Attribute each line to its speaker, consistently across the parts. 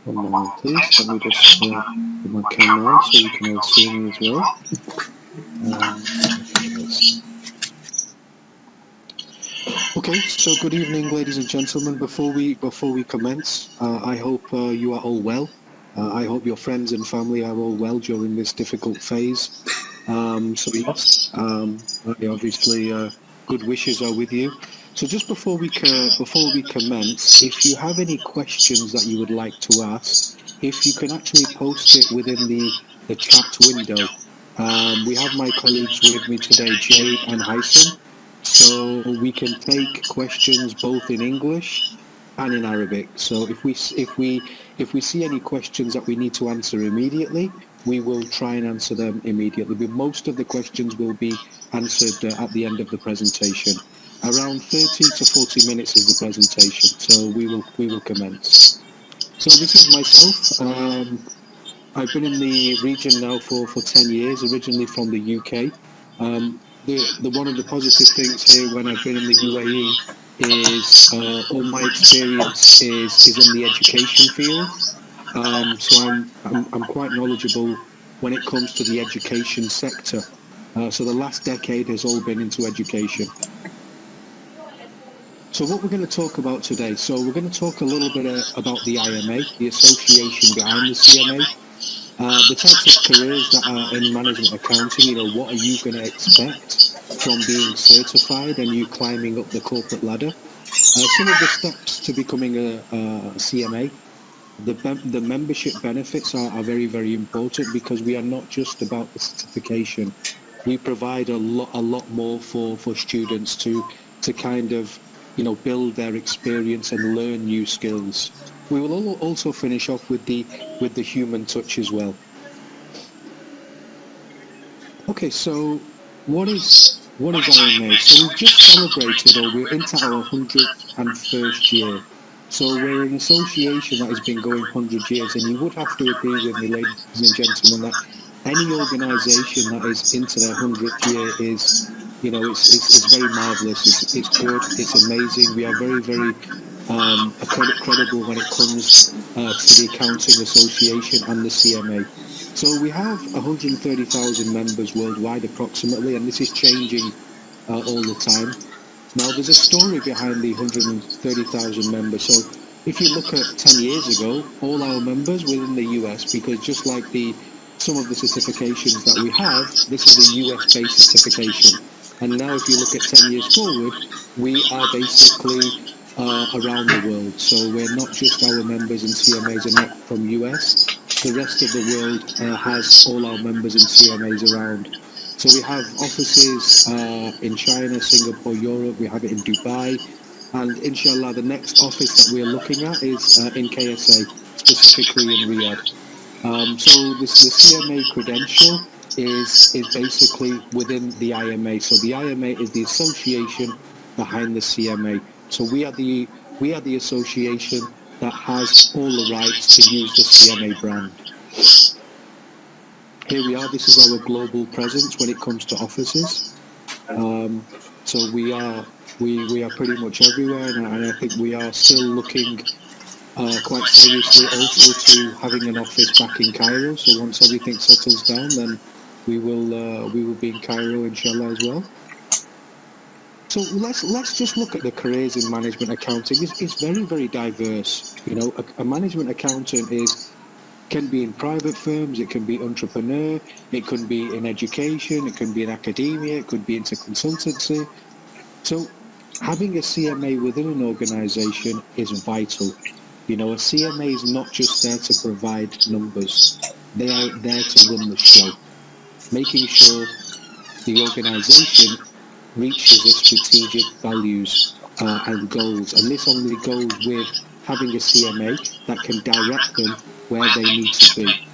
Speaker 1: One moment, please. Let me just put my camera on so you can all see me as well. Okay, so good evening, ladies and gentlemen. Before we commence, I hope you are all well. I hope your friends and family are all well during this difficult phase. So yes, obviously, good wishes are with you. So just before we commence, if you have any questions that you would like to ask, if you can actually post it within the chat window. We have my colleagues with me today, Jade and Hyson. So we can take questions both in English and in Arabic. So if we see any questions that we need to answer immediately, we will try and answer them immediately. But most of the questions will be answered at the end of the presentation. Around 30 to 40 minutes is the presentation, so we will commence. So this is myself. I've been in the region now for 10 years, originally from the UK. The one of the positive things here when I've been in the UAE is all my experience is in the education field. So I'm quite knowledgeable when it comes to the education sector. So the last decade has all been into education. So what we're going to talk about today, so we're going to talk a little bit about the IMA, the association behind the CMA, the types of careers that are in management accounting. What are you going to expect from being certified and you climbing up the corporate ladder? Some of the steps to becoming a CMA. The membership benefits are very, very important because we are not just about the certification. We provide a lot more for students to kind of build their experience and learn new skills. We will also finish off with the human touch as well. Okay, so what is IMA? So we've just celebrated, or we're into our 101st year. So we're an association that has been going 100 years, and you would have to agree with me, ladies and gentlemen, that any organisation that is into their 100th year is, it's very marvellous. It's good. It's amazing. We are very, very credible when it comes to the Accounting Association and the CMA. So we have 130,000 members worldwide approximately, and this is changing all the time. Now, there's a story behind the 130,000 members. So if you look at 10 years ago, all our members were in the US, because just like some of the certifications that we have, this is a US-based certification. And now if you look at 10 years forward, we are basically around the world. So we're not just our members and CMAs are not from US. The rest of the world has all our members and CMAs around. So we have offices in China, Singapore, Europe. We have it in Dubai. And inshallah, the next office that we're looking at is in KSA, specifically in Riyadh. So the CMA credential is basically within the IMA. So the IMA is the association behind the CMA. So we are the association that has all the rights to use the CMA brand. Here we are. This is our global presence when it comes to offices. So we are pretty much everywhere, and I think we are still looking quite seriously also to having an office back in Cairo. So once everything settles down, then we will be in Cairo, inshallah, as well. So let's just look at the careers in management accounting. It's very, very diverse. A management accountant can be in private firms, it can be entrepreneur, it can be in education, it can be in academia, it could be into consultancy. So having a CMA within an organization is vital. A CMA is not just there to provide numbers. They are there to run the show, making sure the organization reaches its strategic values and goals. And this only goes with having a CMA that can direct them where they need to be.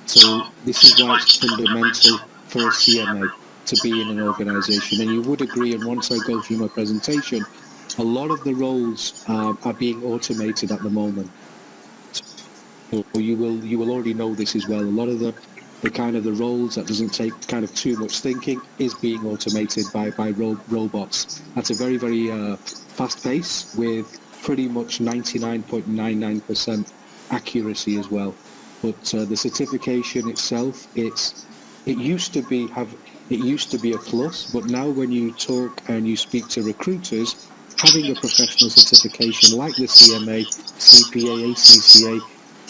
Speaker 1: So this is why it's fundamental for a CMA to be in an organization. And you would agree, and once I go through my presentation, a lot of the roles are being automated at the moment. So you will already know this as well. A lot of the kind of the roles that doesn't take kind of too much thinking is being automated by robots. That's a very, very fast pace, with pretty much 99.99% accuracy as well. But the certification itself, it used to be a plus, but now when you talk and you speak to recruiters, having a professional certification like the CMA, CPA, ACCA,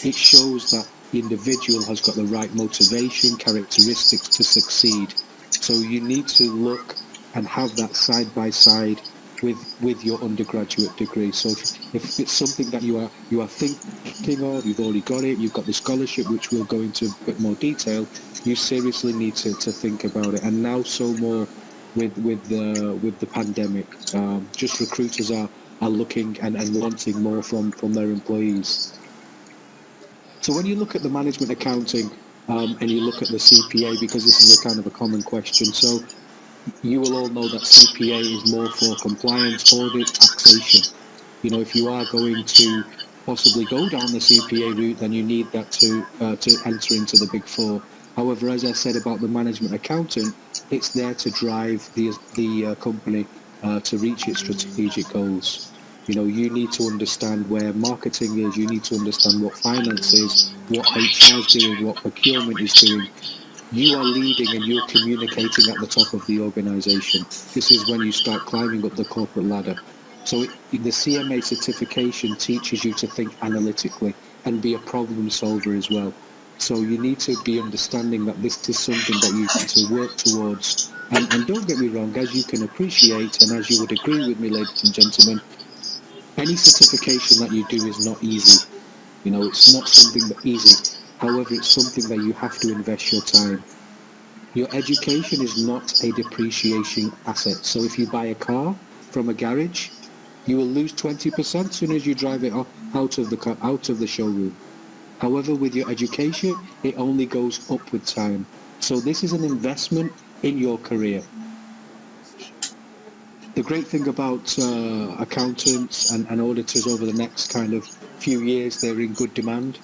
Speaker 1: it shows that the individual has got the right motivation, characteristics to succeed. So you need to look and have that side by side with your undergraduate degree. So if it's something that you are thinking of, you've already got it, you've got the scholarship, which we'll go into a bit more detail, you seriously need to think about it. And now so more with the pandemic, just recruiters are looking and wanting more from their employees. So when you look at the management accounting and you look at the CPA, because this is a kind of a common question, so you will all know that CPA is more for compliance, audit, taxation. You know, if you are going to possibly go down the CPA route, then you need that to enter into the Big Four. However, as I said about the management accountant, it's there to drive the company to reach its strategic goals. You know, you need to understand where marketing is, you need to understand what finance is, what HR is doing, what procurement is doing. You are leading and you're communicating at the top of the organization. This is when you start climbing up the corporate ladder. So the CMA certification teaches you to think analytically and be a problem solver as well. So you need to be understanding that this is something that you need to work towards. And don't get me wrong, as you can appreciate and as you would agree with me, ladies and gentlemen, any certification that you do is not easy. You know, it's not something that's easy. However, it's something that you have to invest your time. Your education is not a depreciation asset. So if you buy a car from a garage, you will lose 20% as soon as you drive it out of the showroom. However, with your education, it only goes up with time. So this is an investment in your career. The great thing about accountants and auditors over the next kind of few years, they're in good demand.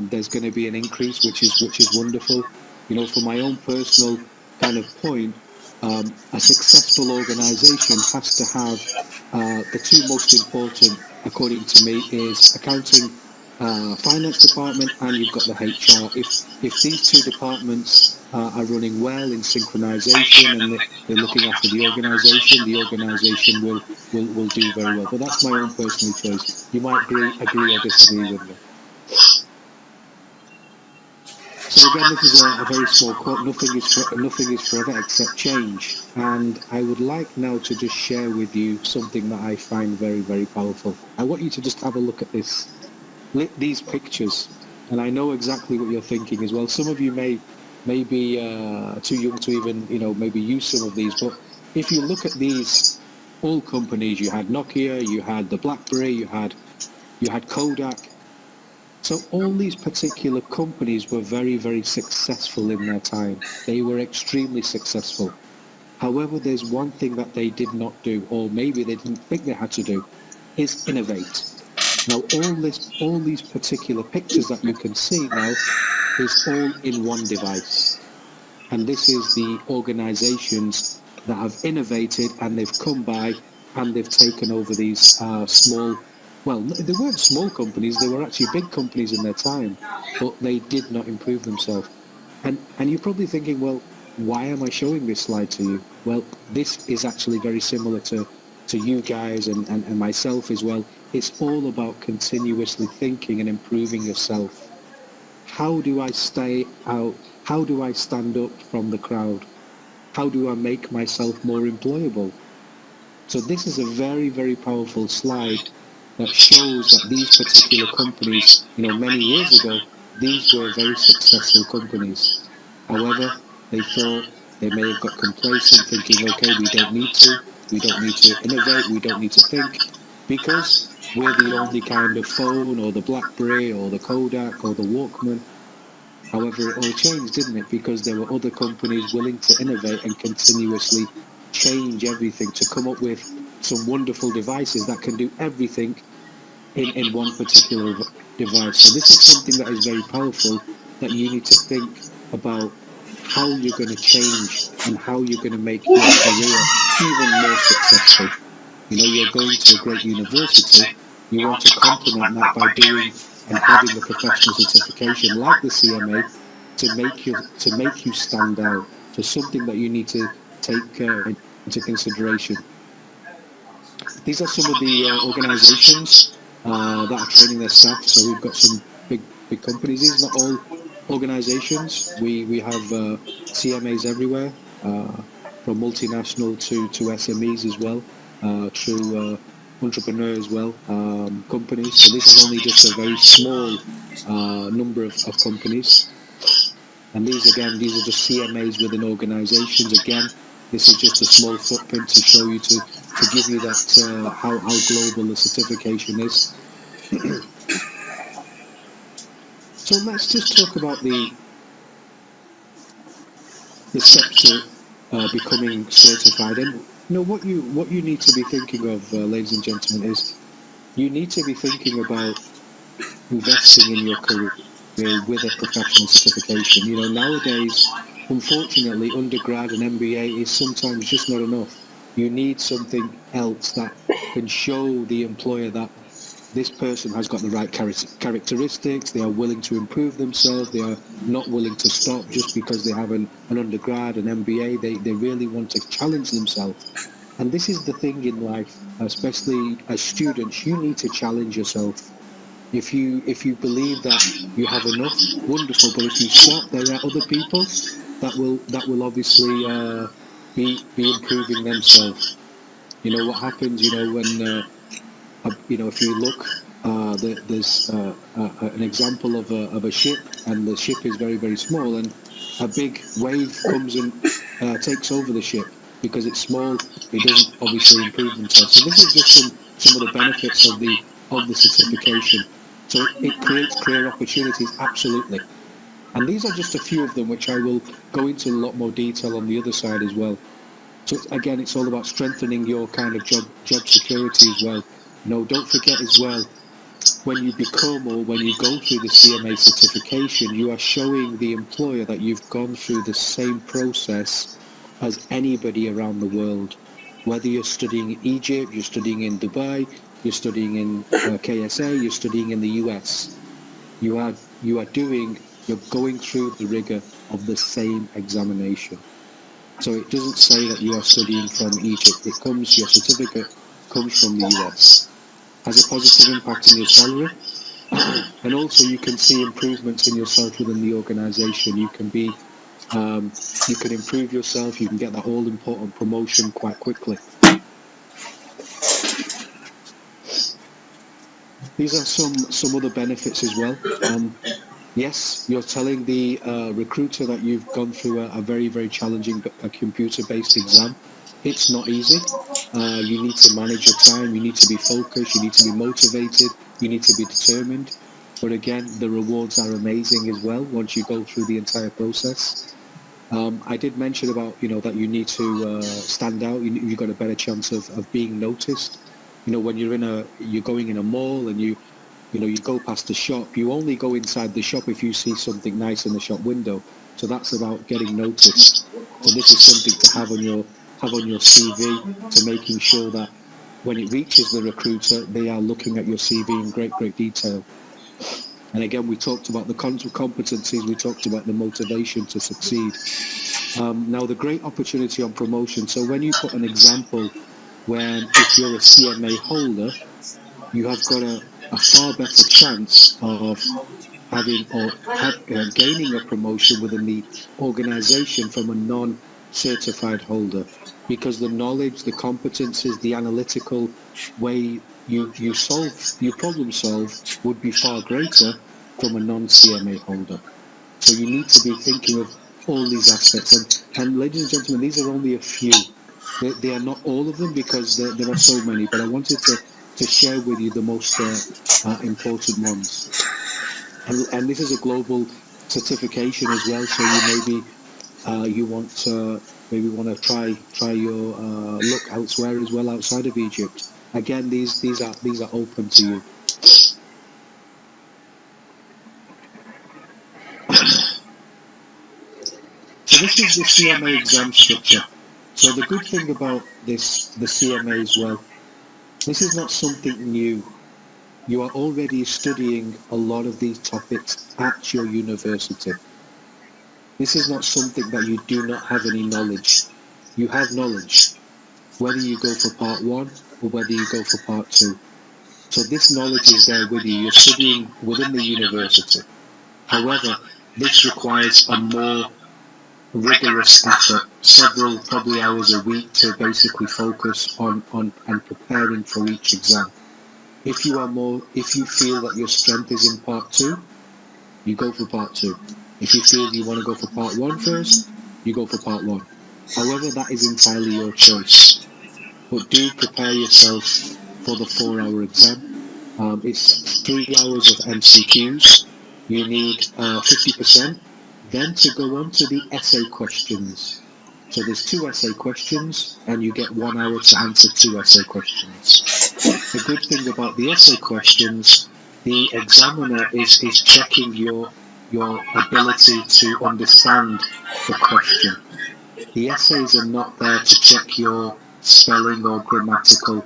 Speaker 1: There's going to be an increase, which is wonderful. You know, for my own personal kind of point, a successful organisation has to have the two most important, according to me, is accounting, finance department, and you've got the HR. If these two departments are running well in synchronization and they're looking after the organisation will do very well. But that's my own personal choice. You might agree or disagree with me. So again, this is a very small quote. Nothing is forever except change. And I would like now to just share with you something that I find very, very powerful. I want you to just have a look at these pictures. And I know exactly what you're thinking as well. Some of you may be too young to even, maybe use some of these. But if you look at these old companies, you had Nokia, you had the BlackBerry, you had Kodak. So all these particular companies were very, very successful in their time. They were extremely successful. However, there's one thing that they did not do, or maybe they didn't think they had to do, is innovate. Now, all these particular pictures that you can see now is all in one device. And this is the organizations that have innovated, and they've come by and they've taken over these small, well, they weren't small companies, they were actually big companies in their time, but they did not improve themselves. And you're probably thinking, well, why am I showing this slide to you? Well, this is actually very similar to you guys and myself as well. It's all about continuously thinking and improving yourself. How do I stay out? How do I stand up from the crowd? How do I make myself more employable? So this is a very, very powerful slide that shows that these particular companies, many years ago, these were very successful companies. However, they thought they may have got complacent, thinking, okay, we don't need to innovate, we don't need to think, because we're the only kind of phone, or the BlackBerry, or the Kodak, or the Walkman. However, it all changed, didn't it? Because there were other companies willing to innovate and continuously change everything to come up with some wonderful devices that can do everything in one particular device. So this is something that is very powerful, that you need to think about how you're going to change and how you're going to make your career even more successful. You're going to a great university, you want to complement that by doing and having a professional certification like the CMA to make you stand out. So something that you need to take into consideration. These are some of the organisations that are training their staff. So we've got some big companies. These are not all organisations. We have CMAs everywhere, from multinational to SMEs as well, through entrepreneur as well, companies. So this is only just a very small number of companies. And these are just CMAs within organisations. Again, this is just a small footprint to show you, to give you that how global the certification is. So let's just talk about the steps to becoming certified. And what you need to be thinking of, ladies and gentlemen, is you need to be thinking about investing in your career with a professional certification. Nowadays, unfortunately, undergrad and MBA is sometimes just not enough. You need something else that can show the employer that this person has got the right characteristics, they are willing to improve themselves, they are not willing to stop just because they have an undergrad, an MBA, they really want to challenge themselves. And this is the thing in life, especially as students, you need to challenge yourself. If you believe that you have enough, wonderful, but if you stop, there are other people that will obviously be improving themselves. What happens, when if you look, there's an example of a ship, and the ship is very, very small, and a big wave comes and takes over the ship. Because it's small, it doesn't obviously improve themselves. So this is just some of the benefits of the certification. So it creates career opportunities, absolutely. And these are just a few of them, which I will go into a lot more detail on the other side as well. So again, it's all about strengthening your kind of job security as well. Don't forget as well, when you become, or when you go through the CMA certification, you are showing the employer that you've gone through the same process as anybody around the world. Whether you're studying in Egypt, you're studying in Dubai, you're studying in KSA, you're studying in the US, you're going through the rigor of the same examination. So it doesn't say that you are studying from Egypt. Your certificate comes from the US. Has a positive impact on your salary, and also you can see improvements in yourself within the organisation. You can improve yourself. You can get that all-important promotion quite quickly. These are some other benefits as well. Yes, you're telling the recruiter that you've gone through a very, very challenging computer-based exam. It's not easy. You need to manage your time. You need to be focused. You need to be motivated. You need to be determined. But again, the rewards are amazing as well once you go through the entire process. I did mention about, that you need to stand out. You've got a better chance of being noticed. When you're going in a mall and you go past the shop, you only go inside the shop if you see something nice in the shop window. So that's about getting noticed. So this is something to have on your CV, to making sure that when it reaches the recruiter, they are looking at your CV in great, great detail. And again, we talked about the competencies, we talked about the motivation to succeed. Now, the great opportunity on promotion. So when you put an example, if you're a CMA holder, you have got a far better chance of gaining a promotion within the organisation from a non-certified holder, because the knowledge, the competencies, the analytical way you problem solve would be far greater from a non-CMA holder. So you need to be thinking of all these aspects. And ladies and gentlemen, these are only a few. They are not all of them, because there are so many, but I wanted to share with you the most important ones. And this is a global certification as well, so you maybe want to try your look elsewhere as well, outside of Egypt. Again, these are open to you. So this is the CMA exam structure. So the good thing about the CMA as well, this is not something new. you are already studying a lot of these topics at your university. This is not something that you do not have any knowledge. You have knowledge, whether you go for part 1 or whether you go for part 2. So this knowledge is there with you. You're studying within the university. However, this requires a more rigorous effort, several probably hours a week to basically focus on and preparing for each exam. If you feel that your strength is in part 2, you go for part 2. If you feel you want to go for part 1 first, you go for part 1. However, that is entirely your choice. But do prepare yourself for the 4-hour exam. It's 3 hours of MCQs. You need 50%. Then to go on to the essay questions. So there's 2 essay questions, and you get 1 hour to answer 2 essay questions. The good thing about the essay questions, the examiner is checking your ability to understand the question. The essays are not there to check your spelling or grammatical,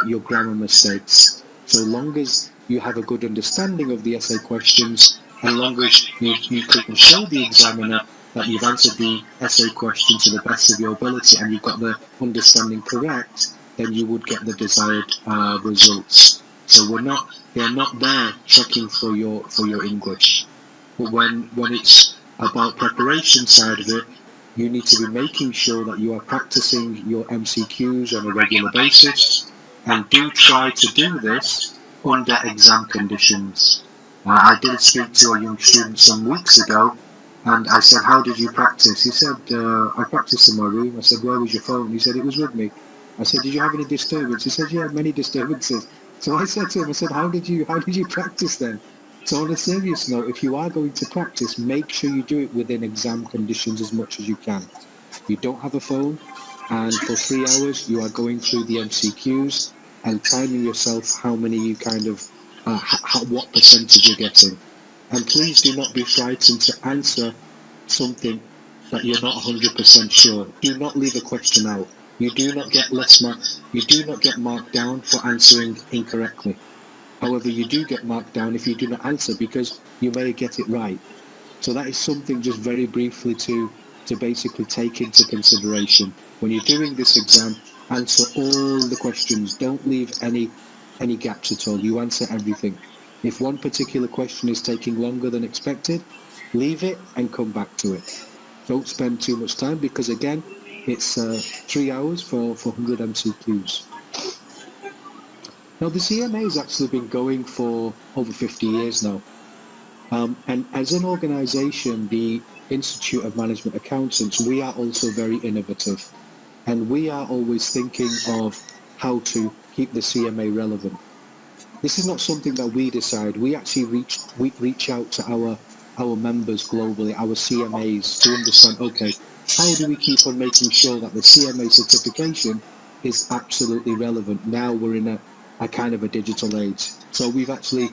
Speaker 1: your grammar mistakes. So long as you have a good understanding of the essay questions, as long as you can show the examiner that you've answered the essay question to the best of your ability and you've got the understanding correct, then you would get the desired results. So they're not there checking for your English. But when it's about preparation side of it, you need to be making sure that you are practicing your MCQs on a regular basis, and do try to do this under exam conditions. I did speak to a young student some weeks ago, and I said, how did you practice? He said, I practiced in my room. I said, where was your phone? He said, it was with me. I said, did you have any disturbance? He said, yeah, many disturbances. So I said to him, I said, how did you practice then? So on a serious note, if you are going to practice, make sure you do it within exam conditions as much as you can. You don't have a phone, and for 3 hours you are going through the MCQs and timing yourself how many you kind of, what percentage you're getting. And please do not be frightened to answer something that you're not 100% sure. Do not leave a question out. You do not get marked down for answering incorrectly. However, you do get marked down if you do not answer, because you may get it right. So that is something just very briefly to basically take into consideration. When you're doing this exam, answer all the questions. Don't leave any gaps at all. You answer everything. If one particular question is taking longer than expected, leave it and come back to it. Don't spend too much time, because again, it's 3 hours for 100 MCQs. Now, the CMA has actually been going for over 50 years now. And as an organisation, the Institute of Management Accountants, we are also very innovative. And we are always thinking of how to keep the CMA relevant. This is not something that we decide. We actually reach out to our members globally, our CMAs, to understand, okay, how do we keep on making sure that the CMA certification is absolutely relevant? Now we're in a kind of a digital age. So we've actually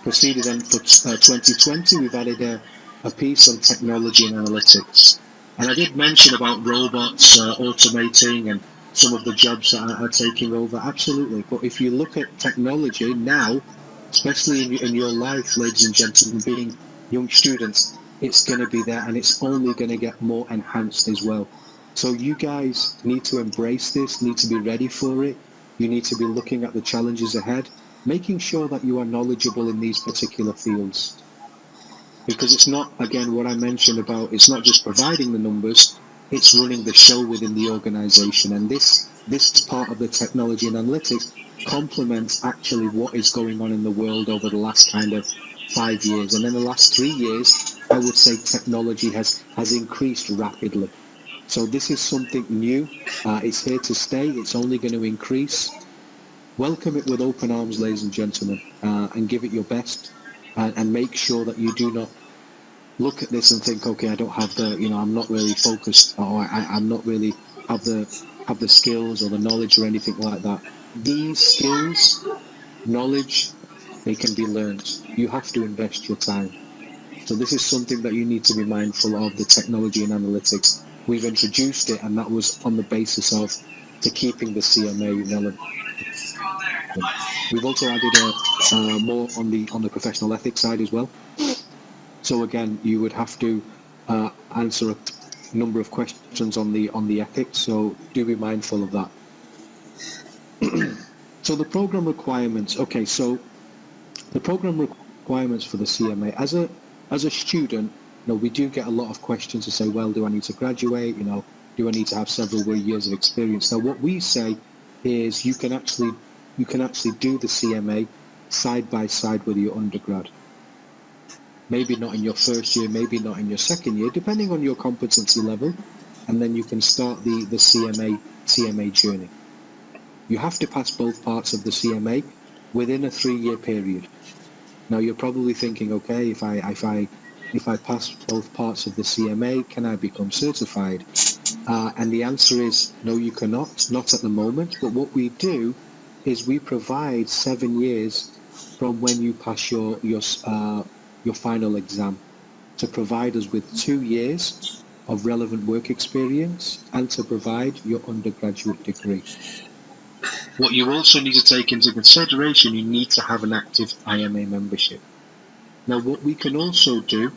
Speaker 1: proceeded, and for 2020 we've added a piece on technology and analytics. And I did mention about robots automating and some of the jobs that are taking over, absolutely. But if you look at technology now, especially in your life, ladies and gentlemen, being young students, it's going to be there, and it's only going to get more enhanced as well. So you guys need to embrace this, need to be ready for it. You need to be looking at the challenges ahead, making sure that you are knowledgeable in these particular fields. Because it's not, again, what I mentioned about, it's not just providing the numbers, it's running the show within the organisation. And this part of the technology and analytics complements actually what is going on in the world over the last kind of 5 years. And in the last 3 years, I would say technology has increased rapidly. So this is something new. It's here to stay. It's only going to increase. Welcome it with open arms, ladies and gentlemen, and give it your best, and make sure that you do not look at this and think, okay, I don't have the, I'm not really focused, or I'm not really have the skills or the knowledge or anything like that. These skills, knowledge, they can be learned. You have to invest your time. So this is something that you need to be mindful of, the technology and analytics. We've introduced it, and that was on the basis of to keeping the CMA relevant. We've also added more on the professional ethics side as well. So again, you would have to answer a number of questions on the ethics. So do be mindful of that. So the program requirements. Okay, so the program requirements for the CMA as a student, we do get a lot of questions to say, well, do I need to graduate? Do I need to have several years of experience? Now, what we say is you can actually do the CMA side by side with your undergrad. Maybe not in your first year, maybe not in your second year, depending on your competency level, and then you can start the CMA journey. You have to pass both parts of the CMA within a 3-year period. Now you're probably thinking, okay, if I pass both parts of the CMA, can I become certified? And the answer is no, you cannot, not at the moment. But what we do is we provide 7 years from when you pass your final exam to provide us with 2 years of relevant work experience and to provide your undergraduate degree. What you also need to take into consideration, you need to have an active IMA membership. Now, what we can also do,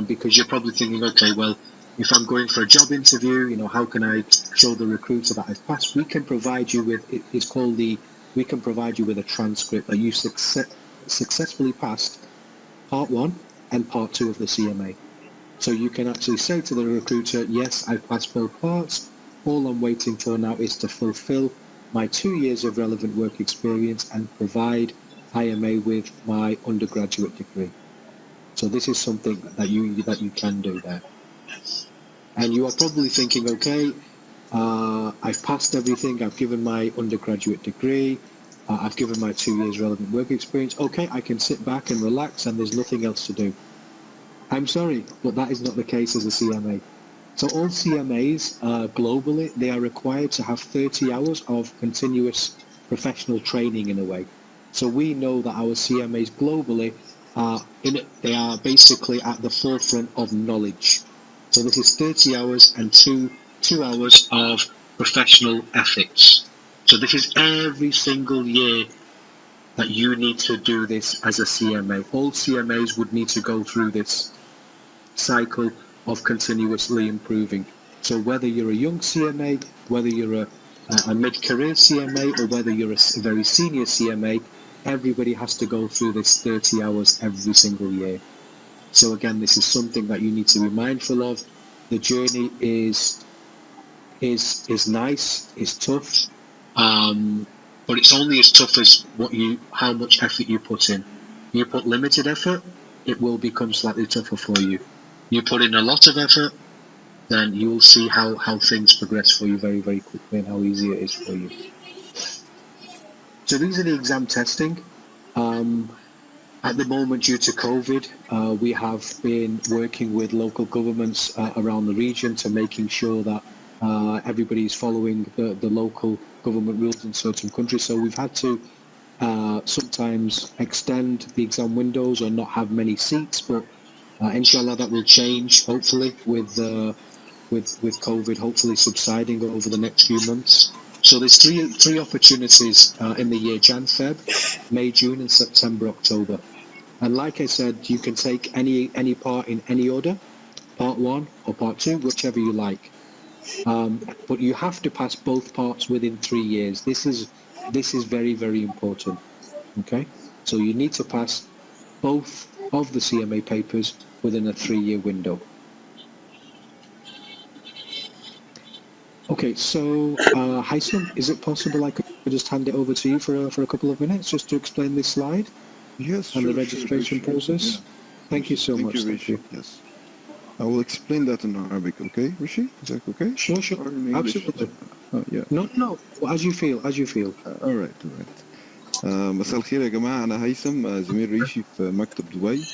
Speaker 1: because you're probably thinking, okay, well, if I'm going for a job interview, how can I show the recruiter that I've passed? We can provide you with, we can provide you with a transcript that you successfully passed part 1 and part 2 of the CMA. So you can actually say to the recruiter, yes, I've passed both parts. All I'm waiting for now is to fulfill my 2 years of relevant work experience and provide IMA with my undergraduate degree. So this is something that you can do there. And you are probably thinking, okay, I've passed everything, I've given my undergraduate degree, I've given my 2 years relevant work experience, okay, I can sit back and relax and there's nothing else to do. I'm sorry, but that is not the case as a CMA. So all CMAs globally, they are required to have 30 hours of continuous professional training in a way. So we know that our CMAs globally they are basically at the forefront of knowledge. So this is 30 hours and two hours of professional ethics. So this is every single year that you need to do this as a CMA. All CMAs would need to go through this cycle of continuously improving. So whether you're a young CMA, whether you're a mid-career CMA, or whether you're a very senior CMA, everybody has to go through this 30 hours every single year. So again, this is something that you need to be mindful of. The journey is nice, it's tough, but it's only as tough as how much effort you put in. You put limited effort, it will become slightly tougher for you. You put in a lot of effort, then you will see how things progress for you very, very quickly and how easy it is for you. So these are the exam testing. At the moment, due to COVID, we have been working with local governments around the region to making sure that everybody is following the local government rules in certain countries. So we've had to sometimes extend the exam windows or not have many seats, but inshallah that will change hopefully with COVID hopefully subsiding over the next few months. So there's three opportunities in the year: Jan, Feb, May, June, and September, October. And like I said, you can take any part in any order, part 1 or part 2, whichever you like. But you have to pass both parts within 3 years. This is very, very important. Okay, so you need to pass both of the CMA papers within a 3-year window. Okay, so Haitham, is it possible I could just hand it over to you for a couple of minutes just to explain this slide?
Speaker 2: Yes,
Speaker 1: and
Speaker 2: sure,
Speaker 1: the registration process?
Speaker 2: Yeah.
Speaker 1: Thank you so much.
Speaker 2: Thank you. Yes. I will explain that in Arabic, okay, Rishi? Is that okay?
Speaker 1: Sure.
Speaker 2: Or in English?
Speaker 1: Absolutely.
Speaker 2: Yeah.
Speaker 1: No. As you feel.
Speaker 2: All right. مساء الخير يا جماعة، أنا هيثم زميل ريشي في مكتب دبي.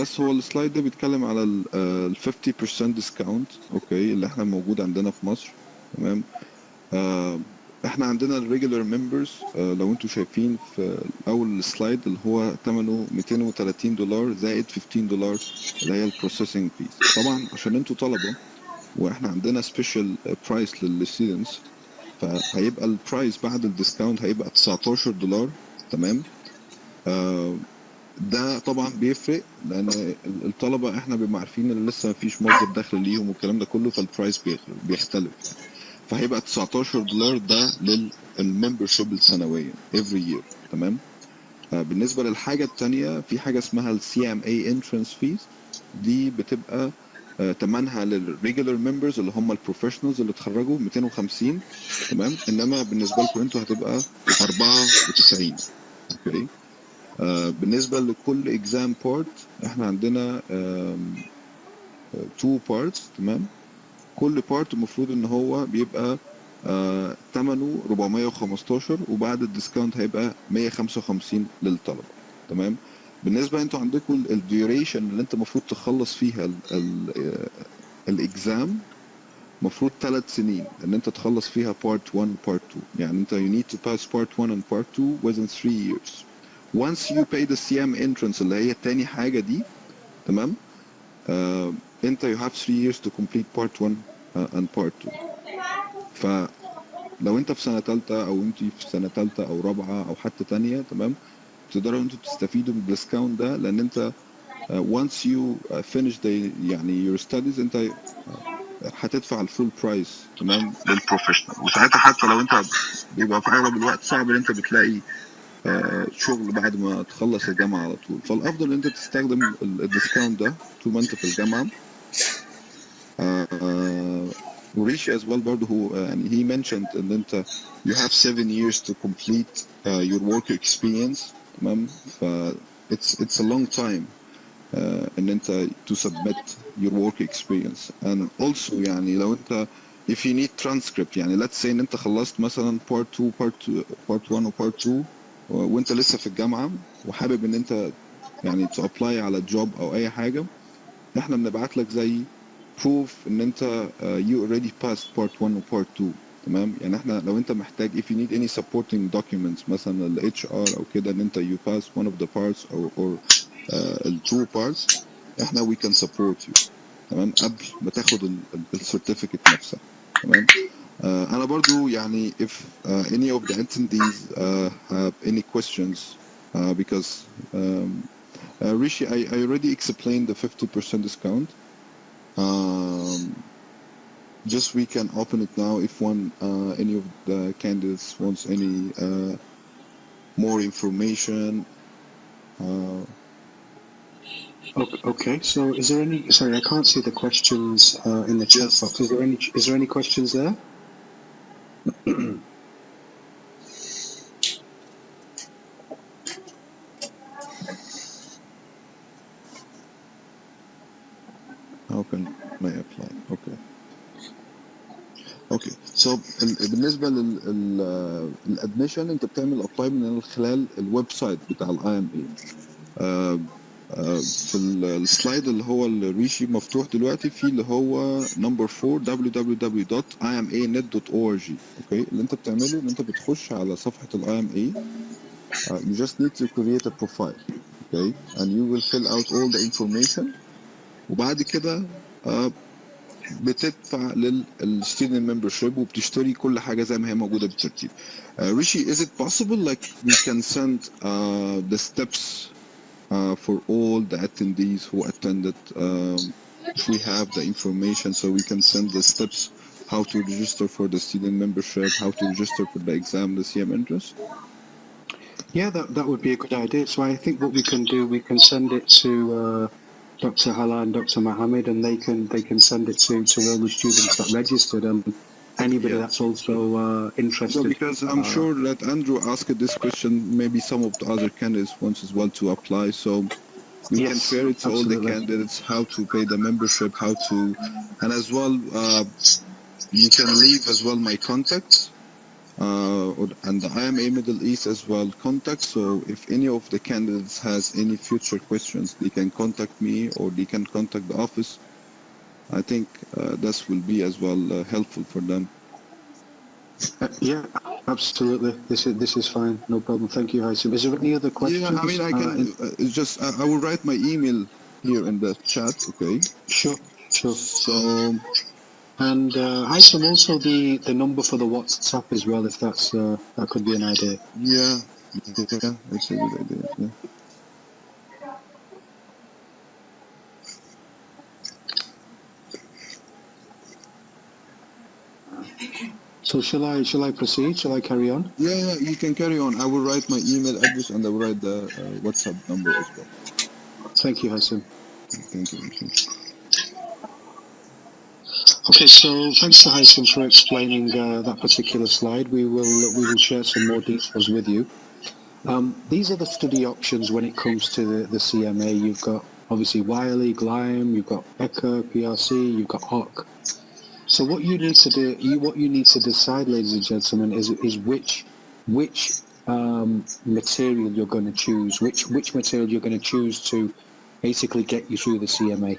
Speaker 2: بس هو السلايد ده بيتكلم على ال 50% discount، اوكي، اللي احنا موجود عندنا في مصر. تمام. احنا عندنا الريجولار ممبرز، لو انتوا شايفين في اول السلايد اللي هو ثمنه $230 زائد $15 اللي هي البروسيسنج فيز. طبعا عشان انتوا طلبه واحنا عندنا سبيشال برايس للستودنتس، فهيبقى البرايس بعد الديسكاونت هيبقى $19 تمام. ده طبعا بيفرق لان الطلبه احنا بنبقى عارفين ان لسه مفيش مصدر دخل ليهم والكلام ده كله، فالبرايس بيختلف يعني. فهيبقى $19 ده للممبرشيب السنويه every year. تمام. بالنسبه للحاجه الثانيه في حاجه اسمها الCMA entrance fees. دي بتبقى تمنها للريجولار ممبرز اللي هم البروفيشنالز اللي اتخرجوا 250. تمام. انما بالنسبه لكم انتوا هتبقى 94. اوكي. بالنسبه لكل اكزام بارت احنا عندنا 2 بارتس. تمام. كل بارت المفروض ان هو بيبقى ثمنه 415 وبعد الديسكاونت هيبقى 155 للطلبه. تمام. بالنسبه انتوا عندكم الديوريشن اللي انت المفروض تخلص فيها الاكزام المفروض 3 سنين ان انت تخلص فيها بارت 1 و بارت 2. يعني انت you need to pass part 1 and part 2 within 3 years. Once you pay the CM entrance اللي هي تاني حاجة دي. تمام. انت you have 3 years to complete part 1 and part 2. فلو انت في سنة تالتة او انت في سنة تالتة او رابعة او حتى تانية، تمام، تقدروا انتوا تستفيدوا من الديسكاونت ده لان انت once you finish the يعني your studies انت هتدفع الفول برايس. تمام. للبروفيشنال. وساعتها حتى لو انت بيبقى في اغلب الوقت صعب ان انت بتلاقي شغل بعد ما تخلص الجامعه على طول، فالافضل ان انت تستخدم الديسكاونت ده طول ما انت في الجامعه. وريشي as well برضه هو يعني he mentioned ان انت you have 7 years to complete your work experience. تمام. ف it's a long time ان انت to submit your work experience. and also يعني لو انت if you need transcript يعني let's say ان انت خلصت مثلا part 2 part 1 و part 2 وانت لسه في الجامعة وحابب ان انت يعني to apply على job او اي حاجة، احنا بنبعت لك زي proof ان انت you already passed part 1 و part 2. تمام. يعني احنا لو انت محتاج if you need any supporting documents مثلا ال HR او كده ان انت you pass one of the parts or ال two parts احنا we can support you. تمام. قبل ما تاخد السيرتيفيكت نفسها. تمام. انا برضو يعني if any of the attendees have any questions because Rishi I already explained the 50% discount. Just we can open it now if any of the candidates wants any more information.
Speaker 1: Okay, so is there any? Sorry, I can't see the questions in the chat box. Is there any questions there?
Speaker 2: How can I apply? Okay. اوكي. سو بالنسبه للادميشن انت بتعمل ابلاي من خلال الويب سايت بتاع الاي ام اي. في السلايد اللي هو الريشي مفتوح دلوقتي في اللي هو نمبر 4 www.imanet.org. اوكي. اللي انت بتعمله ان انت بتخش على صفحه الاي ام اي. You just need to create a profile. Okay. And you will fill out all the information. وبعد كده بتدفع للستودنت ممبرشيب وبتشتري كل حاجه زي ما هي موجوده بالترتيب. Rishi, is it possible like we can send the steps for all the attendees who attended if we have the information so we can send the steps how to register for the student membership, how to register for the exam, the CM entrance?
Speaker 1: Yeah, that would be a good idea. So I think what we can do, we can send it to Dr. Hala and Dr. Mohammed, and they can send it to all the students that registered and anybody that's also interested.
Speaker 2: No, because I'm sure that Andrew asked this question. Maybe some of the other candidates want as well to apply. So we can share it to all the candidates how to pay the membership, how to, and as well you can leave as well my contacts. And the IMA Middle East as well contact. So if any of the candidates has any future questions, they can contact me or they can contact the office. I think this will be as well helpful for them.
Speaker 1: Yeah, absolutely. This is fine. No problem. Thank you, Haitham. Is there any other questions?
Speaker 2: Yeah, I mean, I can just I will write my email here in the chat. Okay.
Speaker 1: Sure.
Speaker 2: So.
Speaker 1: And Haitham, also the number for the WhatsApp as well, if that could be an idea.
Speaker 2: Yeah. Yeah, it's a good idea. Yeah.
Speaker 1: So shall I proceed? Shall I carry on?
Speaker 2: Yeah, you can carry on. I will write my email address and I will write the WhatsApp number as well.
Speaker 1: Thank you, Hassan.
Speaker 2: Thank you.
Speaker 1: Okay, so thanks to Haytham for explaining that particular slide. We will share some more details with you. These are the study options when it comes to the CMA. You've got obviously Wiley, Gleim, you've got Becker, PRC, you've got Hock. So what you need to do, what you need to decide, ladies and gentlemen, is which material you're going to choose, which material you're going to choose to basically get you through the CMA.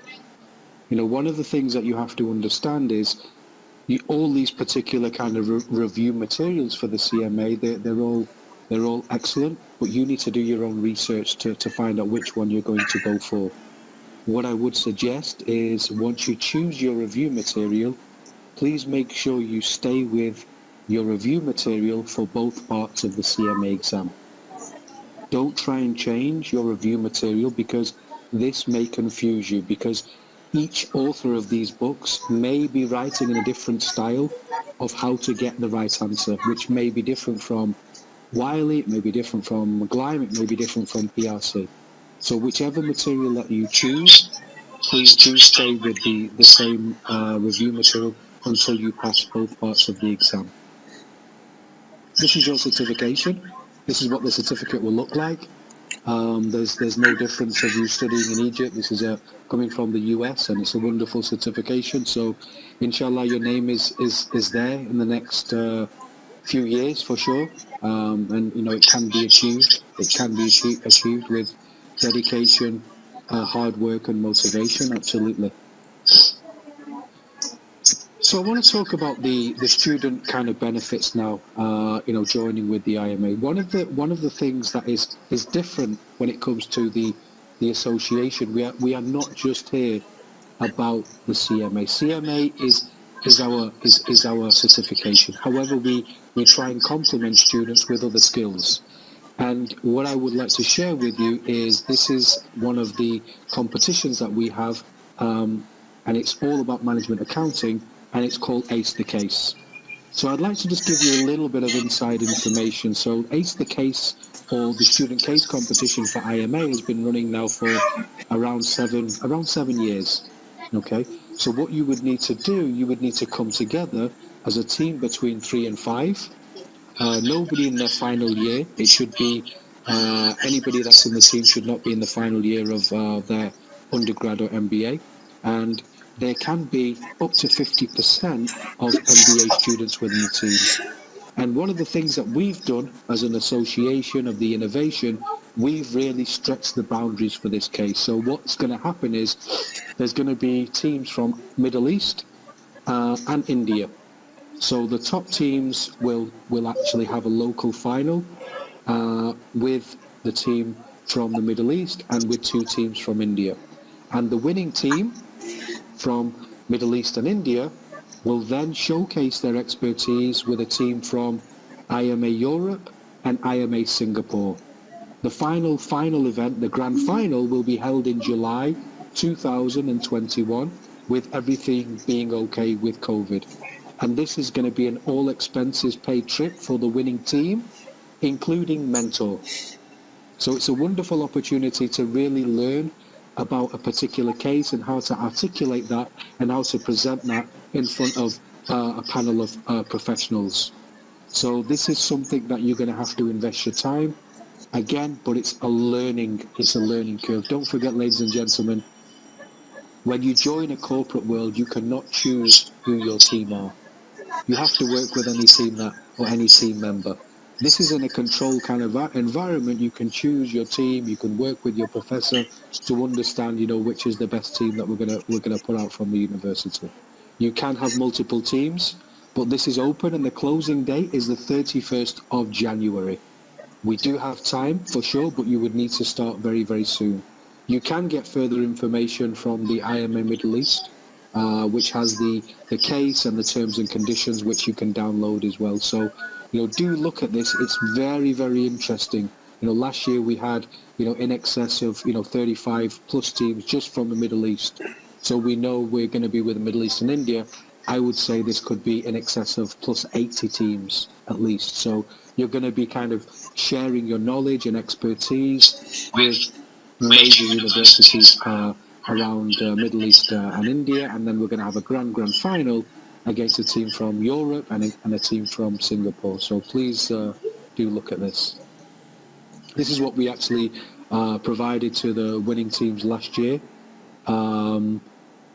Speaker 1: You know, one of the things that you have to understand is all these particular kind of review materials for the CMA, they're all excellent, but you need to do your own research to find out which one you're going to go for. What I would suggest is once you choose your review material, please make sure you stay with your review material for both parts of the CMA exam. Don't try and change your review material because this may confuse you, because each author of these books may be writing in a different style of how to get the right answer, which may be different from Wiley, it may be different from Gleim, it may be different from PRC. So whichever material that you choose, please do stay with the same review material until you pass both parts of the exam. This is your certification. This is what the certificate will look like. There's no difference of you studying in Egypt. This is coming from the US, and it's a wonderful certification. So, inshallah, your name is there in the next few years for sure. And you know it can be achieved. It can be achieved with dedication, hard work, and motivation. Absolutely. So I want to talk about the student kind of benefits now. You know, joining with the IMA. One of the things that is different when it comes to the association. We are not just here about the CMA. CMA is our certification. However, we try and complement students with other skills. And what I would like to share with you is this is one of the competitions that we have, and it's all about management accounting, and it's called Ace the Case. So I'd like to just give you a little bit of inside information. So Ace the Case, or the student case competition for IMA, has been running now for around seven years. Okay, so what you would need to do, you would need to come together as a team between 3 and 5. Nobody in their final year. It should be anybody that's in the team should not be in the final year of their undergrad or MBA, and there can be up to 50% of MBA students within the team. And one of the things that we've done as an association of the innovation, we've really stretched the boundaries for this case. So what's going to happen is there's going to be teams from Middle East and India. So the top teams will actually have a local final with the team from the Middle East and with 2 teams from India. And the winning team from Middle East and India will then showcase their expertise with a team from IMA Europe and IMA Singapore. The final event, the grand final, will be held in July 2021 with everything being okay with COVID. And this is going to be an all expenses paid trip for the winning team, including mentor. So it's a wonderful opportunity to really learn about a particular case and how to articulate that and how to present that in front of a panel of professionals. So this is something that you're going to have to invest your time again, but it's a learning curve. Don't forget, ladies and gentlemen, when you join a corporate world, you cannot choose who your team are. You have to work with any team or any team member. This is in a controlled kind of environment. You can choose your team. You can work with your professor to understand, you know, which is the best team that we're gonna put out from the university. You can have multiple teams, but this is open, and the closing date is the 31st of January. We do have time for sure, but you would need to start very, very soon. You can get further information from the IMA Middle East, which has the case and the terms and conditions, which you can download as well. So, do look at this. It's very, very interesting. Last year we had, in excess of, 35 plus teams just from the Middle East. So we know we're going to be with the Middle East and India. I would say this could be in excess of plus 80 teams at least. So you're going to be kind of sharing your knowledge and expertise with major universities around Middle East and India, and then we're going to have a grand final against a team from Europe and a team from Singapore. So please do look at this. This is what we actually provided to the winning teams last year.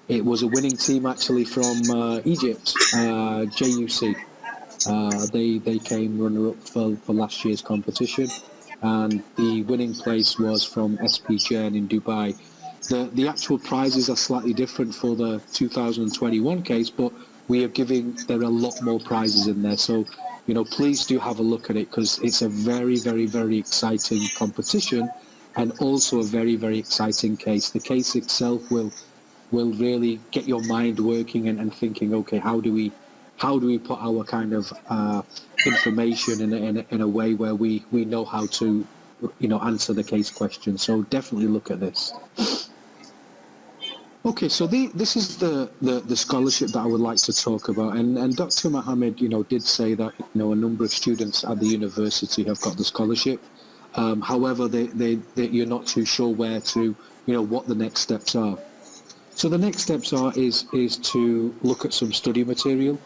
Speaker 1: It was a winning team actually from Egypt, JUC. They came runner-up for last year's competition, and the winning place was from SPGen in Dubai. The actual prizes are slightly different for the 2021 case, but there are a lot more prizes in there. So, please do have a look at it, because it's a very, very, very exciting competition, and also a very, very exciting case. The case itself will really get your mind working and thinking, okay, how do we put our kind of information in a way where we know how to answer the case question. So definitely look at this. Okay, so this is the scholarship that I would like to talk about, and Dr. Mohammed did say that a number of students at the university have got the scholarship. However, you're not too sure where to what the next steps are. So the next steps is to look at some study material.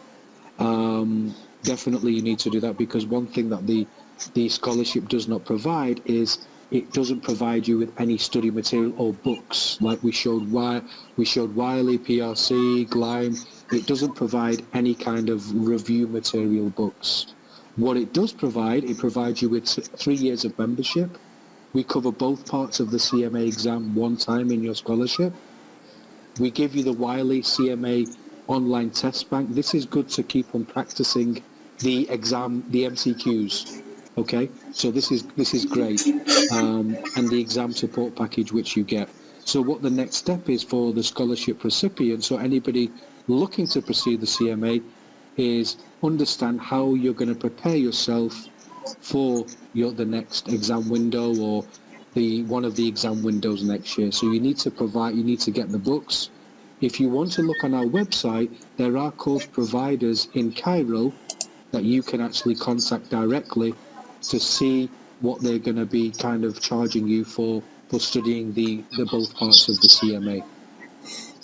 Speaker 1: Definitely you need to do that, because one thing that the scholarship does not provide is it doesn't provide you with any study material or books like we showed Wiley, PRC, Gleim. It doesn't provide any kind of review material books. What it does provide, it provides you with 3 years of membership. We cover both parts of the CMA exam one time in your scholarship. We give you the Wiley CMA online test bank. This is good to keep on practicing the exam, the MCQs. Okay, so this is great, and the exam support package which you get. So what the next step is for the scholarship recipient, so anybody looking to pursue the CMA, is understand how you're going to prepare yourself for the next exam window, or one of the exam windows next year. So you need to get the books. If you want to look on our website, there are course providers in Cairo that you can actually contact directly to see what they're going to be kind of charging you for studying the both parts of the CMA.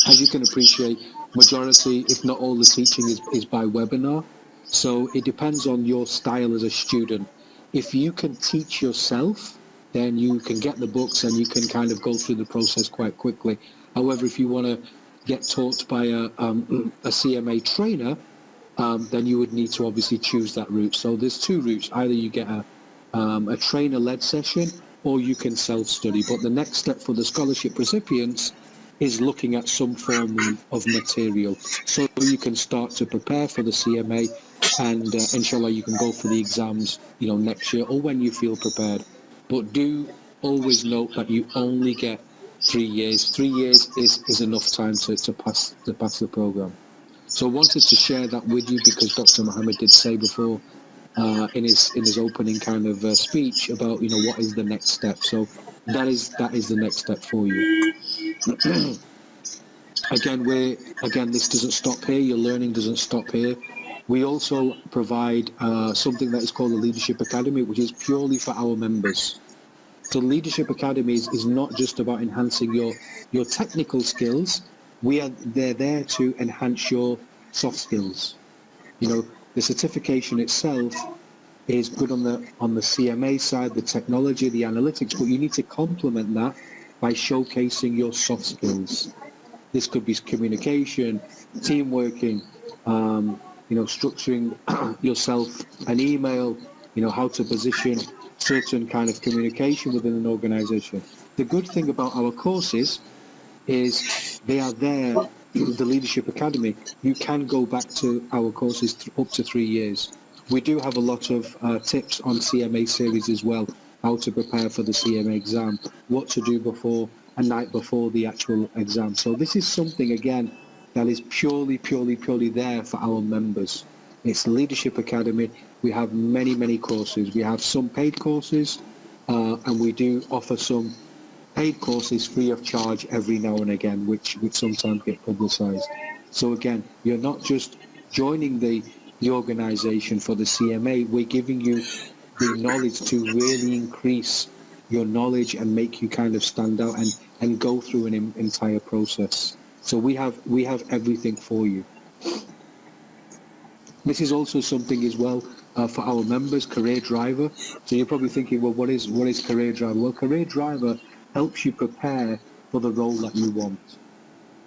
Speaker 1: As you can appreciate, majority, if not all, the teaching is by webinar. So it depends on your style as a student. If you can teach yourself, then you can get the books and you can kind of go through the process quite quickly. However, if you want to get taught by a CMA trainer, then you would need to obviously choose that route. So there's two routes. Either you get a trainer-led session, or you can self-study. But the next step for the scholarship recipients is looking at some form of material, so you can start to prepare for the CMA, and inshallah you can go for the exams next year or when you feel prepared. But do always note that you only get 3 years. 3 years is enough time to pass the program. So I wanted to share that with you, because Dr. Mohammed did say before in his opening kind of speech about what is the next step. So that is the next step for you. Again, this doesn't stop here. Your learning doesn't stop here. We also provide something that is called the Leadership Academy, which is purely for our members. So Leadership Academy is not just about enhancing your technical skills. They're there to enhance your soft skills. The certification itself is good on the CMA side, the technology, the analytics, but you need to complement that by showcasing your soft skills. This could be communication, team working, structuring yourself an email, how to position certain kind of communication within an organization. The good thing about our courses is they are there, the Leadership Academy. You can go back to our courses up to 3 years. We do have a lot of tips on CMA series as well, how to prepare for the CMA exam, what to do before a night before the actual exam. So this is something, again, that is purely there for our members. It's Leadership Academy. We have many courses. We have some paid courses, and we do offer some paid courses free of charge every now and again, which sometimes get publicized. So again, you're not just joining the organization for the CMA, we're giving you the knowledge to really increase your knowledge and make you kind of stand out and go through an entire process. So we have everything for you. This is also something as well for our members, Career Driver. So you're probably thinking, well, what is Career Driver? Well, Career Driver helps you prepare for the role that you want.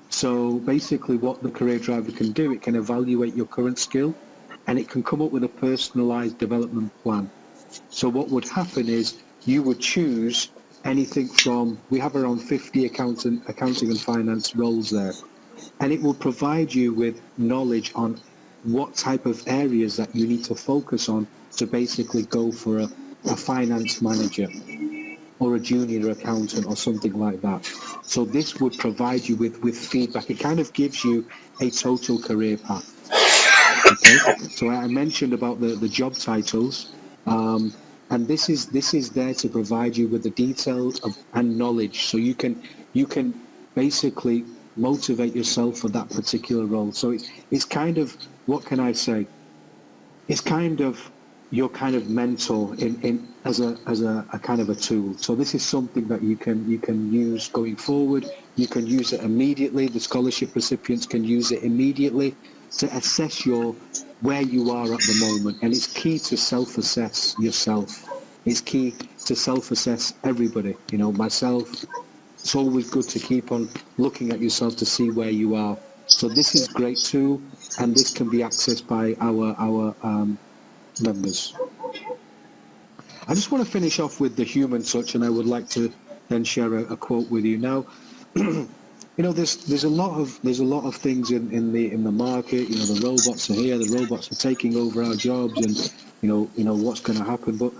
Speaker 1: So basically what the Career Driver can do, it can evaluate your current skill and it can come up with a personalized development plan. So what would happen is you would choose anything from, we have around 50 accounting and finance roles there, and it will provide you with knowledge on what type of areas that you need to focus on to basically go for a finance manager or a junior accountant or something like that. So this would provide you with feedback. It kind of gives you a total career path. Okay, so I mentioned about the job titles, and this is there to provide you with the details and knowledge, so you can basically motivate yourself for that particular role. So it's kind of, what can I say? It's kind of your kind of mentor in as a kind of a tool. So this is something that you can use going forward. You can use it immediately. The scholarship recipients can use it immediately to assess where you are at the moment. And it's key to self-assess yourself. It's key to self-assess everybody. You know, myself. It's always good to keep on looking at yourself to see where you are. So this is a great tool, and this can be accessed by our members. I just want to finish off with the human touch, and I would like to then share a quote with you now. You know, there's a lot of things in the market. You know, the robots are here, the robots are taking over our jobs, and you know what's going to happen. But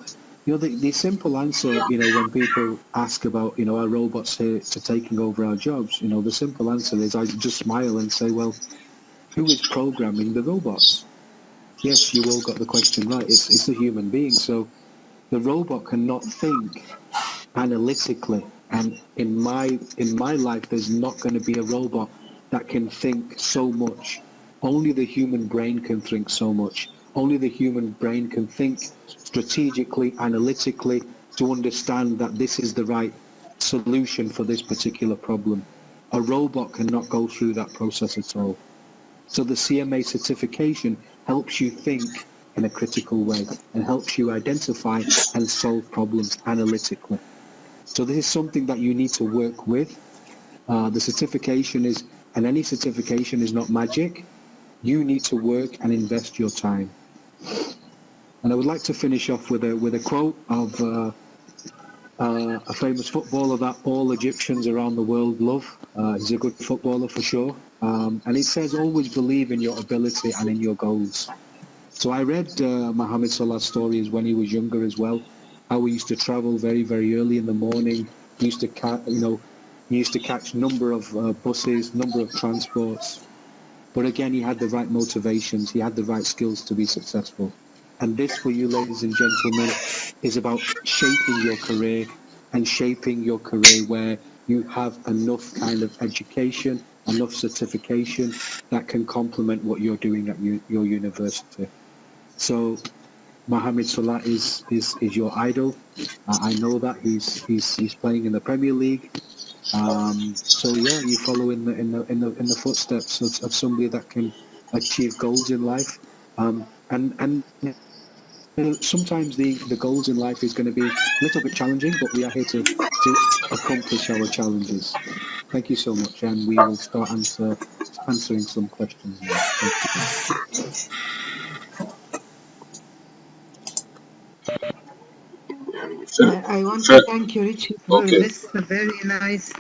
Speaker 1: you know, the simple answer, you know, when people ask about, you know, are robots here to taking over our jobs, you know, the simple answer is I just smile and say, well, who is programming the robots? Yes, you all got the question right. It's a human being. So the robot cannot think analytically, and in my life, there's not going to be a robot that can think so much. Only the human brain can think so much. Only the human brain can think strategically, analytically, to understand that this is the right solution for this particular problem. A robot cannot go through that process at all. So the CMA certification helps you think in a critical way and helps you identify and solve problems analytically. So this is something that you need to work with. The certification is, and any certification is not magic. You need to work and invest your time. And I would like to finish off with a quote of a famous footballer that all Egyptians around the world love. He's a good footballer for sure. And it says, always believe in your ability and in your goals. So I read Mohammed Salah's stories when he was younger as well, how he used to travel very, very early in the morning. He used to catch number of buses, number of transports. But again, he had the right motivations. He had the right skills to be successful. And this, for you, ladies and gentlemen, is about shaping your career and shaping your career where you have enough kind of education, enough certification that can complement what you're doing at your university. So Mohamed Salah is your idol. I know that he's playing in the Premier League. So yeah, you follow in the footsteps of somebody that can achieve goals in life. And sometimes the goals in life is going to be a little bit challenging, but we are here to accomplish our challenges. Thank you so much, and we will start answering some questions now. Thank you.
Speaker 3: I want to thank you, Richie, for this very nice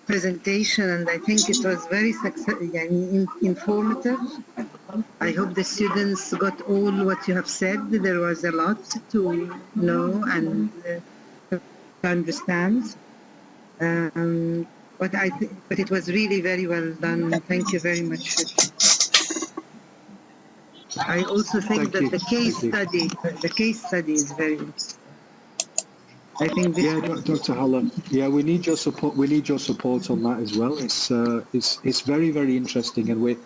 Speaker 3: presentation, and I think it was very informative. I hope the students got all what you have said. There was a lot to know and to understand. But it was really very well done. Thank you very much, Richie. I also think
Speaker 1: Thank
Speaker 3: that
Speaker 1: you.
Speaker 3: the case study is very. I think this.
Speaker 1: Yeah, Dr. Haller. Yeah, we need your support. We need your support on that as well. It's very, very interesting, and we're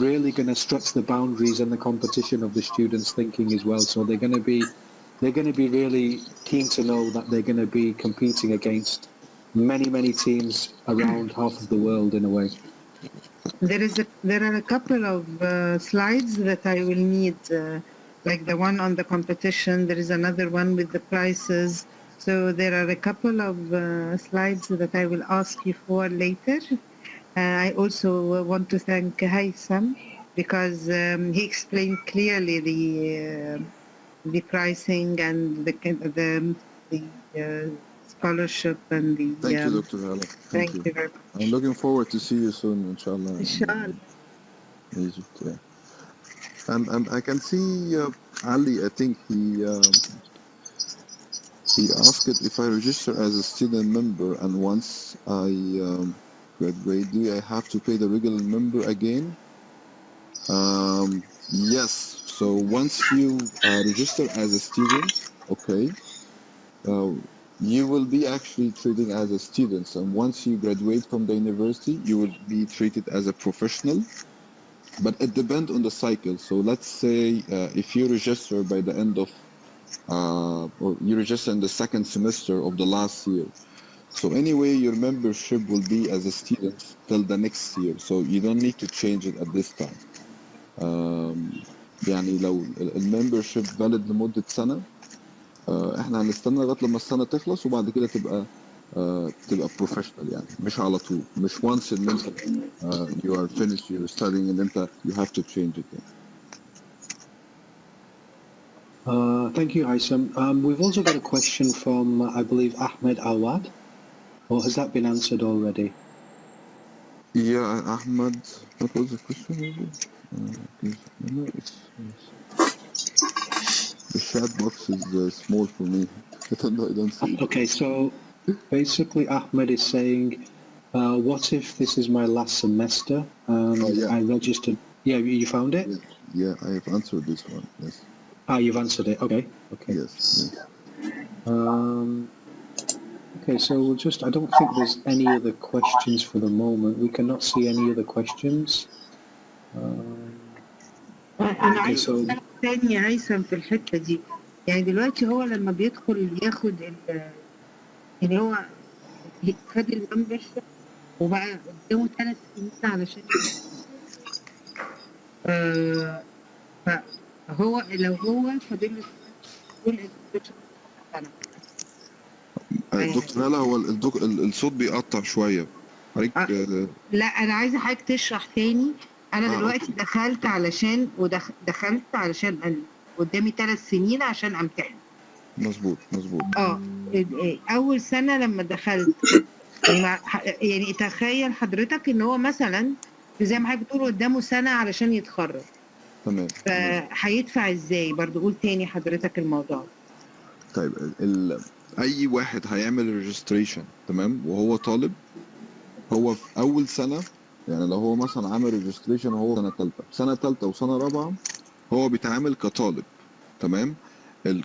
Speaker 1: really going to stretch the boundaries and the competition of the students' thinking as well. So they're going to be really keen to know that they're going to be competing against many teams around half of the world in a way.
Speaker 3: There are a couple of slides that I will need, like the one on the competition. There is another one with the prices. So there are a couple of slides that I will ask you for later. I also want to thank Haitham because he explained clearly the pricing and the scholarship and the.
Speaker 2: Thank you, Dr. Hala.
Speaker 3: Thank you very much.
Speaker 2: I'm looking forward to see you soon, inshallah.
Speaker 3: Inshallah.
Speaker 2: In Egypt, yeah. And I can see Ali. I think he asked if I register as a student member, and once I graduate, do I have to pay the regular member again? Yes. So once you register as a student, okay, you will be actually treated as a student. And once you graduate from the university, you will be treated as a professional. But it depends on the cycle. So let's say if you register by the end of or you register in the second semester of the last year. So anyway, your membership will be as a student till the next year. So you don't need to change it at this time. يعني لو الممبرشيب valid لمدة سنة احنا هنستنى لغاية لما السنة تخلص وبعد كده تبقى professional يعني مش على طول مش once ان انت you are finished your studying and انت you have to change it.
Speaker 1: Thank you, Haitham. We've also got a question from, I believe, Ahmed Awad. Or has that been answered already?
Speaker 2: Yeah, Ahmed. What was the question? The chat box is small for me. I don't see it.
Speaker 1: Okay, so basically Ahmed is saying, what if this is my last semester and I registered? Yeah, you found it?
Speaker 2: Yeah, I have answered this one, yes.
Speaker 1: You've answered it. Okay.
Speaker 2: Yes.
Speaker 1: Okay, so we'll just, I don't think there's any other questions for the moment. We cannot see any other questions.
Speaker 3: أنا عايز أسألك تاني يا هيثم في الحتة دي. يعني دلوقتي هو لما بيدخل ياخد يعني هو خد الممبرشيب وبقى قدامه 3 سنين علشان فهو لو هو فاضل له سنة.
Speaker 2: دكتور هلا هو الصوت بيقطع شوية.
Speaker 3: لا أنا عايزة حضرتك تشرح تاني. أنا دلوقتي دخلت علشان قدامي 3 سنين عشان أمتحن.
Speaker 2: مظبوط.
Speaker 3: أول سنة لما دخلت يعني تخيل حضرتك إن هو مثلا زي ما حضرتك بتقول قدامه سنة علشان يتخرج.
Speaker 2: تمام.
Speaker 3: فهيدفع إزاي؟ برضه قول تاني حضرتك الموضوع.
Speaker 2: طيب أي واحد هيعمل ريجستريشن تمام وهو طالب هو في أول سنة يعني لو هو مثلا عامل ريجستريشن وهو سنة تالتة وسنة رابعة هو بيتعامل كطالب تمام.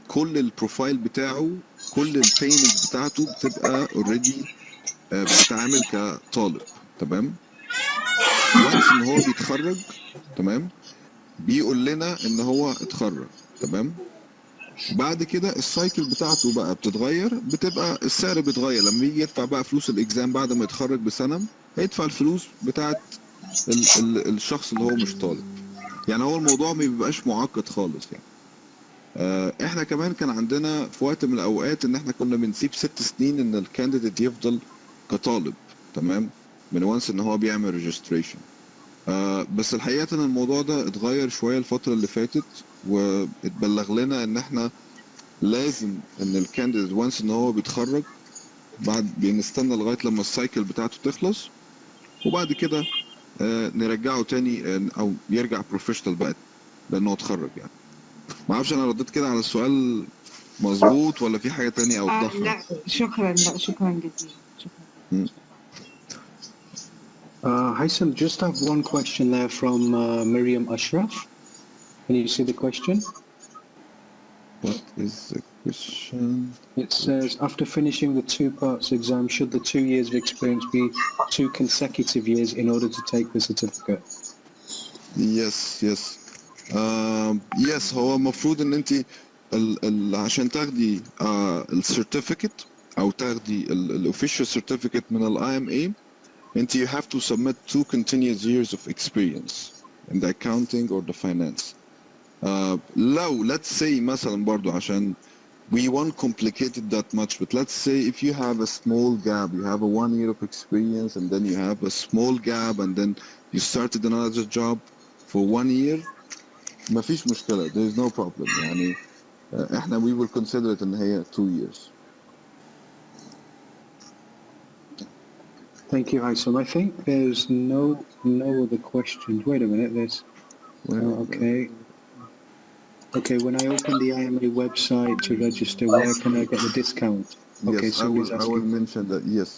Speaker 2: كل البروفايل بتاعه كل البيمنت بتاعته بتبقى اوريدي بتتعامل كطالب تمام. وانس ان هو بيتخرج تمام بيقول لنا ان هو اتخرج تمام. بعد كده السايكل بتاعته بقى بتتغير بتبقى السعر بيتغير لما يجي يدفع بقى فلوس الاكزام بعد ما يتخرج بسنه هيدفع الفلوس بتاعت الشخص اللي هو مش طالب. يعني هو الموضوع ما بيبقاش معقد خالص يعني. احنا كمان كان عندنا في وقت من الاوقات ان احنا كنا بنسيب 6 سنين ان الكانديديت يفضل كطالب تمام من وانس ان هو بيعمل ريجستريشن. بس الحقيقه ان الموضوع ده اتغير شويه الفتره اللي فاتت واتبلغ لنا ان احنا لازم ان الكانديديت وانس ان هو بيتخرج بعد بنستنى لغايه لما السايكل بتاعته تخلص وبعد كده نرجعه تاني او يرجع بروفيشنال بقى لانه اتخرج يعني. ما اعرفش انا رديت كده على السؤال مظبوط ولا في حاجه تانية اوضحها؟
Speaker 3: لا شكرا جزيلا شكرا.
Speaker 1: Haitham, just have one question there from Miriam Ashraf. Can you see the question?
Speaker 2: What is the question?
Speaker 1: It says, after finishing the 2 parts exam, should the 2 years of experience be 2 consecutive years in order to take the certificate?
Speaker 2: Yes. Yes هو المفروض ان انت عشان تاخدي السيرتيفيكت او تاخدي الاوفيشال سيرتيفيكت من الاي ام اي انت you have to submit 2 continuous years of experience in the accounting or the finance. لو let's say مثلا برضو عشان we won't complicate it that much, but let's say if you have a small gap, you have a 1 year of experience and then you have a small gap and then you started another job for 1 year, ما فيش مشكلة, there is no problem. يعني احنا we will consider it ان هي 2 years.
Speaker 1: Thank you, Haysam. I think there's no other questions. Wait a minute, there's... okay. Okay, when I open the IMA website to register, where can I get the discount? Okay,
Speaker 2: Yes,
Speaker 1: so
Speaker 2: I will mention that, yes.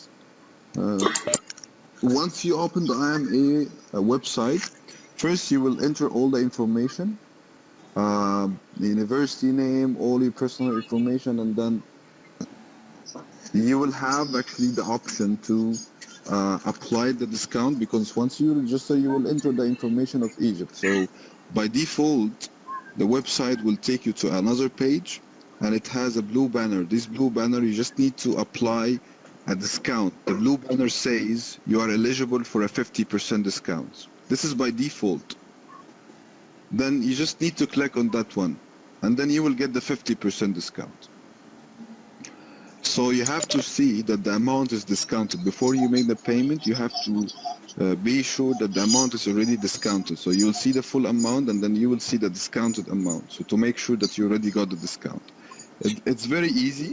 Speaker 2: Once you open the IMA website, first you will enter all the information, the university name, all your personal information, and then you will have actually the option to apply the discount, because once you register, you will enter the information of Egypt. So by default, the website will take you to another page and it has a blue banner. This blue banner, you just need to apply a discount. The blue banner says you are eligible for a 50% discount. This is by default. Then you just need to click on that one and then you will get the 50% discount. So you have to see that the amount is discounted. Before you make the payment, you have to be sure that the amount is already discounted. So you'll see the full amount and then you will see the discounted amount. So to make sure that you already got the discount. It's very easy.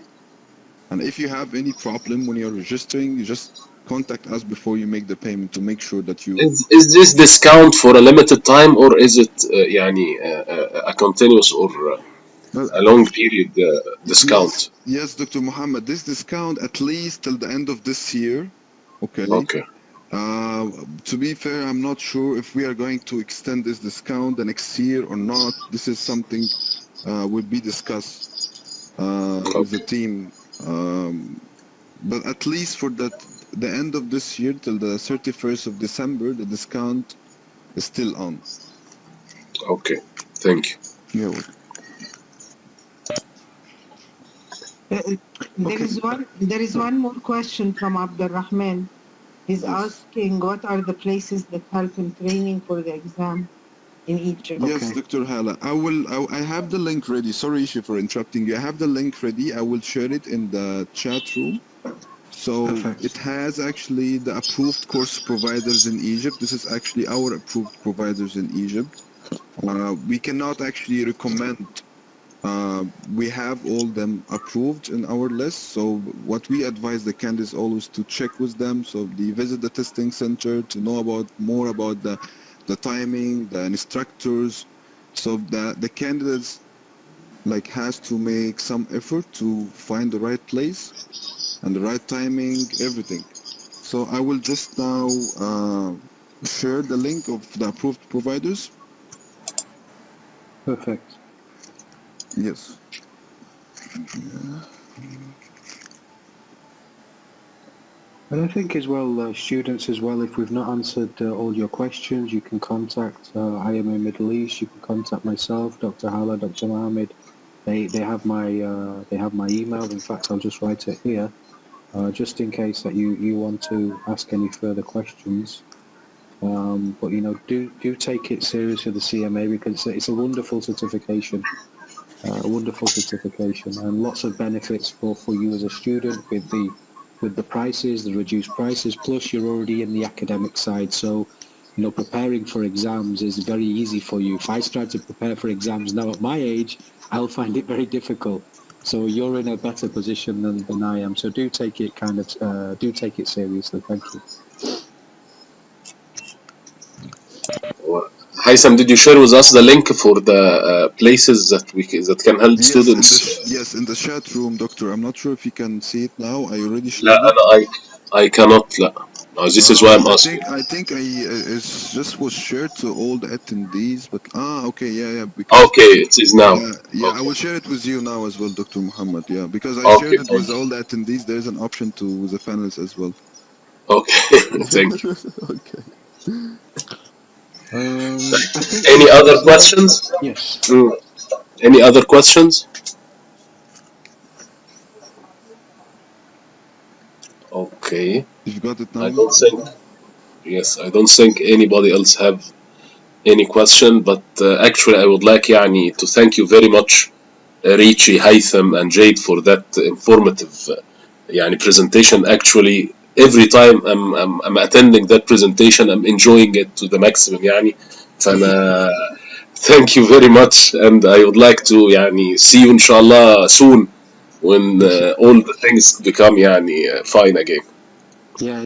Speaker 2: And if you have any problem when you're registering, you just contact us before you make the payment to make sure that you...
Speaker 4: Is this discount for a limited time or is it a continuous or a long period discount?
Speaker 2: Yes, Dr. Muhammad, this discount at least till the end of this year. Okay.
Speaker 4: Okay.
Speaker 2: To be fair, I'm not sure if we are going to extend this discount the next year or not. This is something will be discussed with the team. But at least for the end of this year till the 31st of December, the discount is still on.
Speaker 4: Okay, thank you.
Speaker 2: You're welcome.
Speaker 3: There is one more question from Abdurrahman. He's asking what are the places that help in training for the exam in Egypt?
Speaker 2: Yes, Dr. Hala, I have the link ready. Sorry, Ishi, for interrupting you. I have the link ready. I will share it in the chat room. So it has actually the approved course providers in Egypt. This is actually our approved providers in Egypt. We cannot actually recommend. We have all them approved in our list. So what we advise the candidates always to check with them. So they visit the testing center to know more about the timing, the instructors. So the candidates like has to make some effort to find the right place and the right timing, everything. So I will just now share the link of the approved providers.
Speaker 1: Perfect.
Speaker 2: Yes.
Speaker 1: And I think as well, students as well, if we've not answered all your questions, you can contact IMA Middle East, you can contact myself, Dr. Hala, Dr. Mohammed. They have my email. In fact, I'll just write it here, just in case that you want to ask any further questions. But you know, do take it seriously, the CMA, because it's a wonderful certification. And lots of benefits for you as a student with the prices, the reduced prices, plus you're already in the academic side. So, you know, preparing for exams is very easy for you. If I start to prepare for exams now at my age, I'll find it very difficult. So you're in a better position than I am. So do take it seriously. Thank you.
Speaker 4: Haysam, did you share with us the link for the places that can help students?
Speaker 2: Yes, in the chat room, Doctor. I'm not sure if you can see it now. I already shared
Speaker 4: لا
Speaker 2: it.
Speaker 4: I cannot. لا. This is why I'm asking.
Speaker 2: I think it's just was shared to all the attendees, but okay, yeah, because
Speaker 4: Okay, it is now.
Speaker 2: yeah,
Speaker 4: Okay.
Speaker 2: I will share it with you now as well, Dr. Muhammad. Yeah, because I
Speaker 4: Okay,
Speaker 2: shared it with
Speaker 4: thank
Speaker 2: all the attendees. There's an option to the panelists as well.
Speaker 4: Okay, thank you.
Speaker 2: Okay.
Speaker 1: I think
Speaker 4: Any
Speaker 1: that
Speaker 4: other
Speaker 1: is-
Speaker 4: questions?
Speaker 1: Yes.
Speaker 4: Any other questions? Okay,
Speaker 2: You've got it now.
Speaker 4: I don't think. Yes, I don't think anybody else have any question. But actually, I would like يعني to thank you very much, Richie, Haytham, and Jade for that informative يعني presentation. Actually, every time I'm attending that presentation, I'm enjoying it to the maximum يعني. فأنا thank you very much, and I would like to يعني see you إن شاء الله soon when all the things become يعني fine again.
Speaker 1: Yeah.